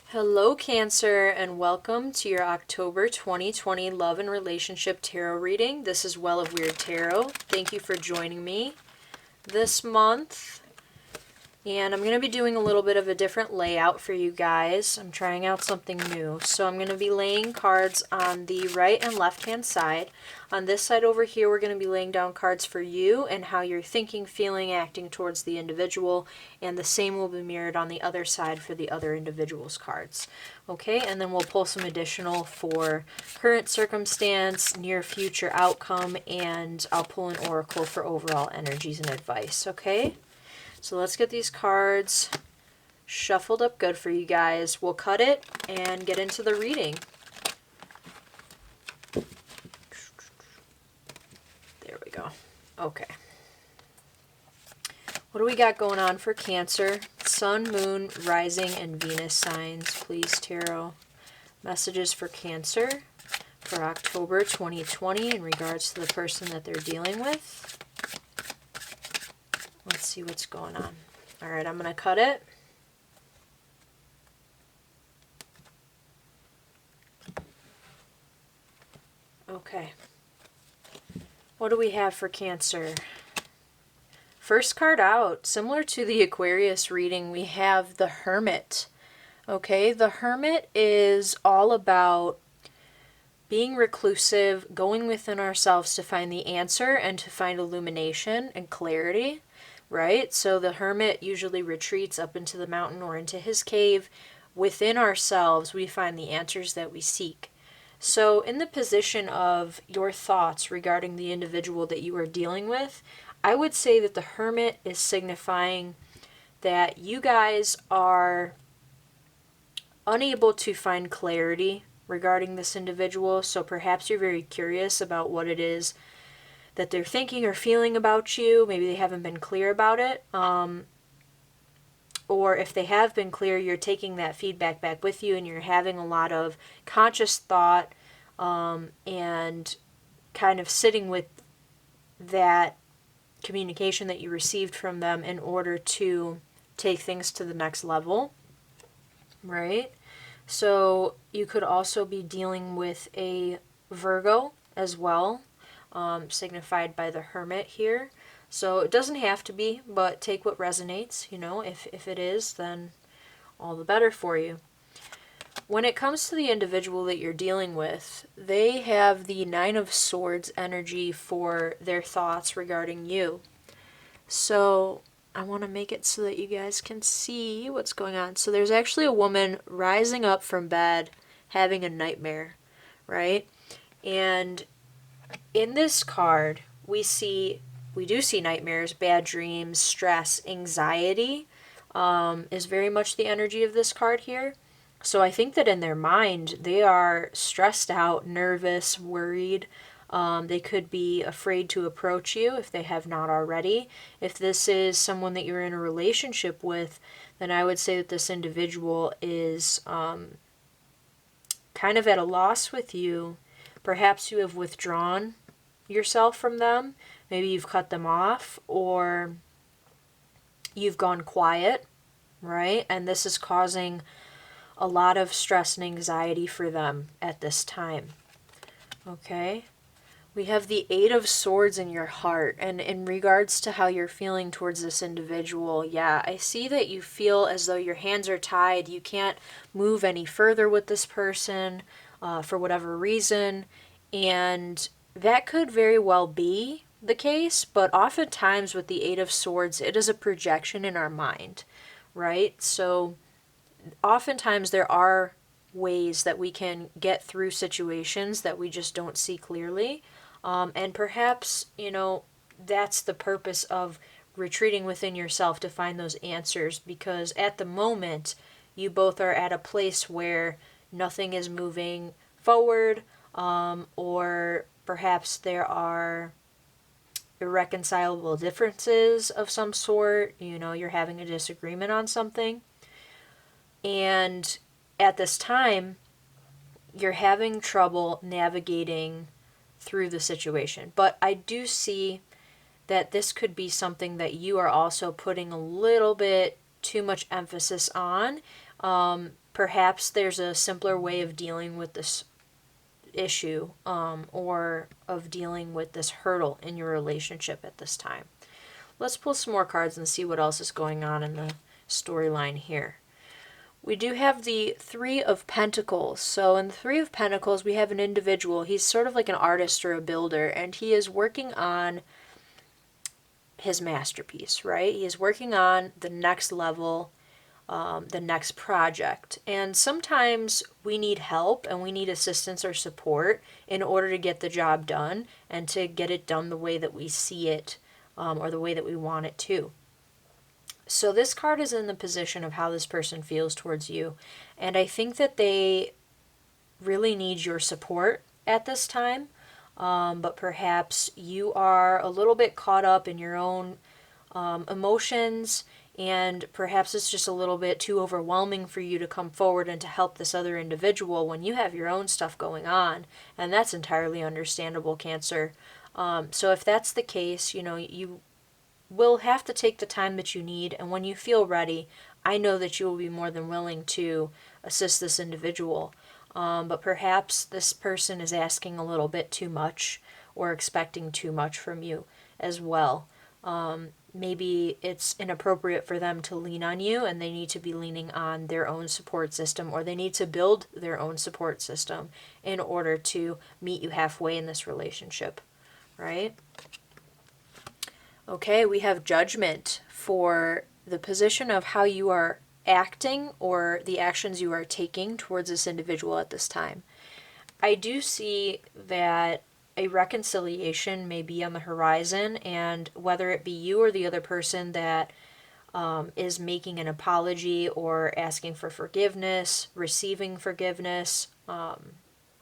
Hello, Cancer, and welcome to your October 2020 Love and Relationship Tarot reading. This is Well of Wyrd Tarot. Thank you for joining me this month. And I'm going to be doing a little bit of a different layout for you guys. I'm trying out something new. So I'm going to be laying cards on the right and left hand side. On this side over here, we're going to be laying down cards for you and how you're thinking, feeling, acting towards the individual. And the same will be mirrored on the other side for the other individual's cards. Okay, and then we'll pull some additional for current circumstance, near future outcome, and I'll pull an oracle for overall energies and advice. Okay? So let's get these cards shuffled up good for you guys. We'll cut it and get into the reading. There we go. Okay. What do we got going on for Cancer? Sun, Moon, Rising, and Venus signs, please, Tarot. Messages for Cancer for October 2020 in regards to the person that they're dealing with. Let's see what's going on. All right, I'm going to cut it. Okay. What do we have for Cancer? First card out, similar to the Aquarius reading, we have the Hermit. Okay, the Hermit is all about being reclusive, going within ourselves to find the answer and to find illumination and clarity. Right? So the hermit usually retreats up into the mountain or into his cave. Within ourselves, we find the answers that we seek. So in the position of your thoughts regarding the individual that you are dealing with, I would say that the hermit is signifying that you guys are unable to find clarity regarding this individual. So perhaps you're very curious about what it is that they're thinking or feeling about you. Maybe they haven't been clear about it. Or if they have been clear, you're taking that feedback back with you and you're having a lot of conscious thought and kind of sitting with that communication that you received from them in order to take things to the next level, right? So you could also be dealing with a Virgo as well. Signified by the Hermit here. So it doesn't have to be, but take what resonates, you know. If it is, then all the better for you. When it comes to the individual that you're dealing with, they have the Nine of Swords energy for their thoughts regarding you. So I want to make it so that you guys can see what's going on. So there's actually a woman rising up from bed having a nightmare, right? And in this card, we do see nightmares, bad dreams, stress, anxiety is very much the energy of this card here. So I think that in their mind, they are stressed out, nervous, worried. They could be afraid to approach you if they have not already. If this is someone that you're in a relationship with, then I would say that this individual is kind of at a loss with you. Perhaps you have withdrawn yourself from them. Maybe you've cut them off or you've gone quiet, right? And this is causing a lot of stress and anxiety for them at this time. Okay? We have the Eight of Swords in your heart. And in regards to how you're feeling towards this individual, yeah, I see that you feel as though your hands are tied. You can't move any further with this person for whatever reason. And that could very well be the case, but oftentimes with the Eight of Swords, it is a projection in our mind, right? So oftentimes there are ways that we can get through situations that we just don't see clearly. And perhaps, you know, that's the purpose of retreating within yourself to find those answers, because at the moment, you both are at a place where nothing is moving forward, or perhaps there are irreconcilable differences of some sort. You know, you're having a disagreement on something. And at this time, you're having trouble navigating through the situation. But I do see that this could be something that you are also putting a little bit too much emphasis on, Perhaps there's a simpler way of dealing with this issue, or of dealing with this hurdle in your relationship at this time. Let's pull some more cards and see what else is going on in the storyline here. We do have the Three of Pentacles. So in the Three of Pentacles, we have an individual. He's sort of like an artist or a builder, and he is working on his masterpiece, right? He is working on the next level, the next project. And sometimes we need help and we need assistance or support in order to get the job done and to get it done the way that we see it, or the way that we want it to. So this card is in the position of how this person feels towards you. And I think that they really need your support at this time. But perhaps you are a little bit caught up in your own emotions, and perhaps it's just a little bit too overwhelming for you to come forward and to help this other individual when you have your own stuff going on. And that's entirely understandable, Cancer. So if that's the case, you will have to take the time that you need, and when you feel ready, I know that you will be more than willing to assist this individual. But perhaps this person is asking a little bit too much or expecting too much from you as well. Maybe it's inappropriate for them to lean on you, and they need to be leaning on their own support system, or they need to build their own support system in order to meet you halfway in this relationship, right? Okay, we have Judgment for the position of how you are acting or the actions you are taking towards this individual at this time. I do see that a reconciliation may be on the horizon, and whether it be you or the other person that is making an apology or asking for forgiveness, receiving forgiveness,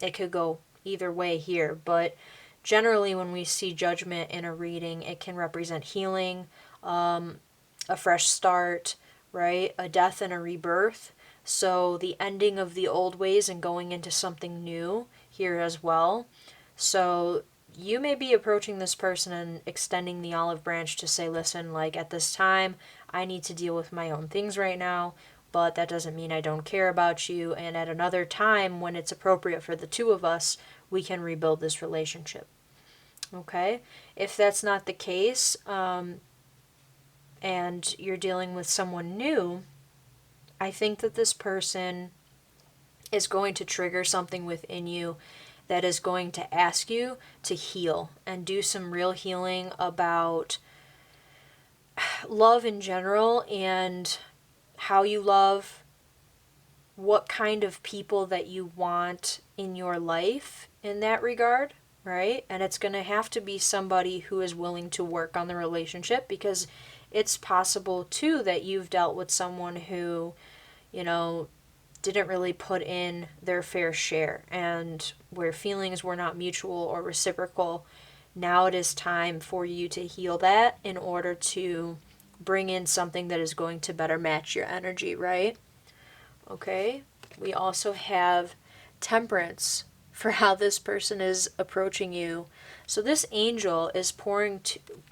it could go either way here, but generally when we see Judgment in a reading, it can represent healing, a fresh start, right? A death and a rebirth. So the ending of the old ways and going into something new here as well. So you may be approaching this person and extending the olive branch to say, listen, like at this time, I need to deal with my own things right now, but that doesn't mean I don't care about you. And at another time, when it's appropriate for the two of us, we can rebuild this relationship. Okay? If that's not the case, and you're dealing with someone new, I think that this person is going to trigger something within you that is going to ask you to heal and do some real healing about love in general and how you love, what kind of people that you want in your life in that regard, right? And it's going to have to be somebody who is willing to work on the relationship, because it's possible too that you've dealt with someone who, didn't really put in their fair share, and where feelings were not mutual or reciprocal. Now it is time for you to heal that in order to bring in something that is going to better match your energy, right? Okay, we also have Temperance for how this person is approaching you. So this angel is pouring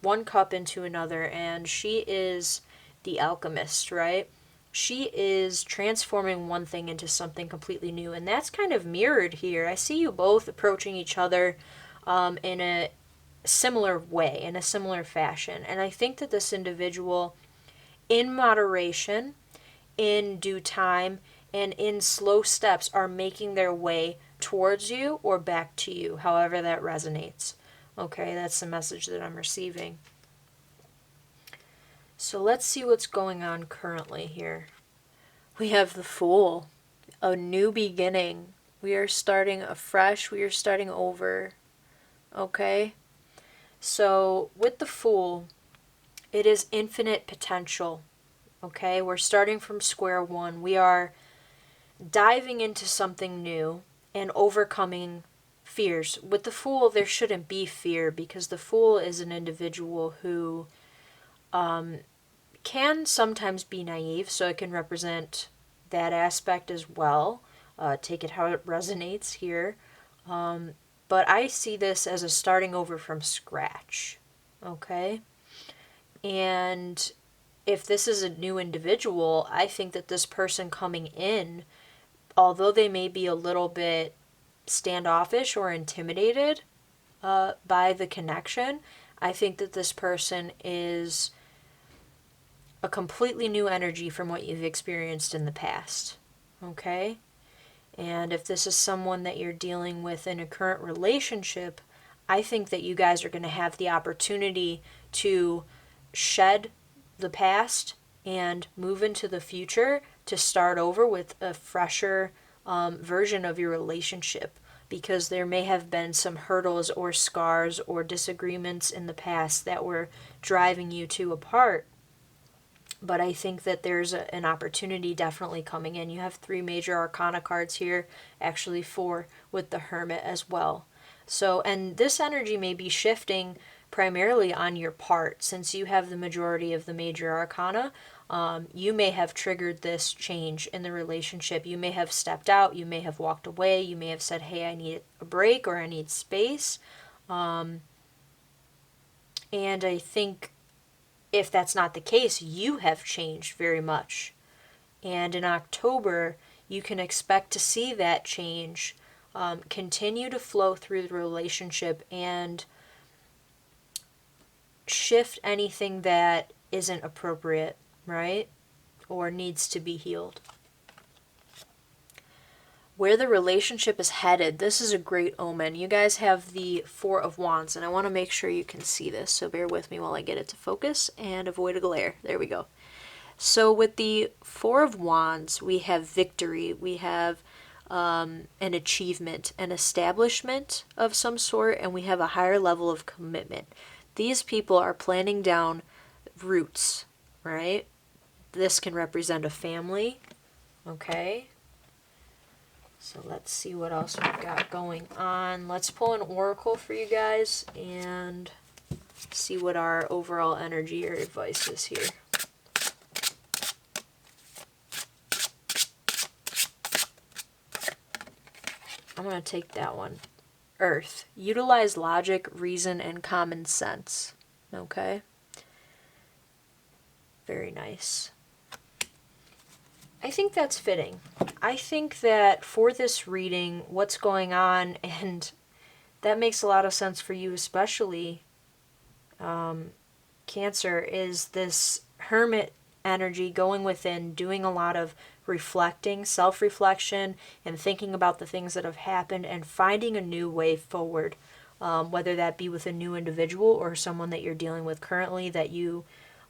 one cup into another, and she is the alchemist, right? She is transforming one thing into something completely new, and that's kind of mirrored here. I see you both approaching each other in a similar way, in a similar fashion, and I think that this individual, in moderation, in due time, and in slow steps, are making their way towards you or back to you, however that resonates. Okay, that's the message that I'm receiving. So let's see what's going on currently here. We have the Fool, a new beginning. We are starting afresh. We are starting over. Okay? So with the Fool, it is infinite potential. Okay? We're starting from square one. We are diving into something new and overcoming fears. With the Fool, there shouldn't be fear, because the Fool is an individual who can sometimes be naive, so it can represent that aspect as well. Take it how it resonates here. But I see this as a starting over from scratch. Okay? And if this is a new individual, I think that this person coming in, although they may be a little bit standoffish or intimidated by the connection, I think that this person is a completely new energy from what you've experienced in the past. Okay? And if this is someone that you're dealing with in a current relationship, I think that you guys are going to have the opportunity to shed the past and move into the future to start over with a fresher version of your relationship, because there may have been some hurdles or scars or disagreements in the past that were driving you two apart. But I think that there's an opportunity definitely coming in. You have 3 major arcana cards here, actually 4 with the Hermit as well. So, and this energy may be shifting primarily on your part, since you have the majority of the major arcana. You may have triggered this change in the relationship. You may have stepped out, you may have walked away, you may have said, hey, I need a break or I need space. And I think if that's not the case, you have changed very much. And in October, you can expect to see that change continue to flow through the relationship and shift anything that isn't appropriate, right? Or needs to be healed. Where the relationship is headed, this is a great omen. You guys have the 4 of Wands, and I want to make sure you can see this, so bear with me while I get it to focus and avoid a glare. There we go. So with the 4 of Wands, we have victory, we have an achievement, an establishment of some sort, and we have a higher level of commitment. These people are planning down roots, right? This can represent a family, okay? So let's see what else we've got going on. Let's pull an oracle for you guys and see what our overall energy or advice is here. I'm going to take that one. Earth. Utilize logic, reason, and common sense. Okay? Very nice. I think that's fitting. I think that for this reading, what's going on, and that makes a lot of sense for you especially, Cancer, is this Hermit energy going within, doing a lot of reflecting, self-reflection, and thinking about the things that have happened and finding a new way forward, whether that be with a new individual or someone that you're dealing with currently that you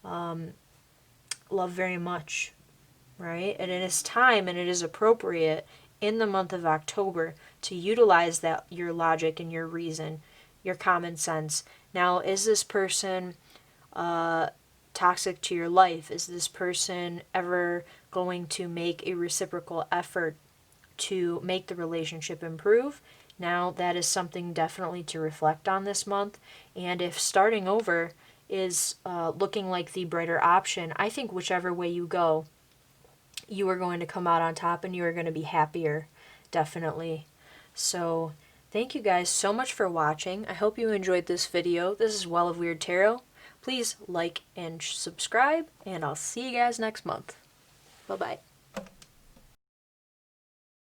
love very much. Right? And it is time and it is appropriate in the month of October to utilize that, your logic and your reason, your common sense. Now, is this person toxic to your life? Is this person ever going to make a reciprocal effort to make the relationship improve? Now, that is something definitely to reflect on this month. And if starting over is looking like the brighter option, I think whichever way you go, you are going to come out on top and you are going to be happier, definitely. So thank you guys so much for watching. I hope you enjoyed this video. This is Well of Wyrd Tarot. Please like and subscribe, and I'll see you guys next month. Bye-bye.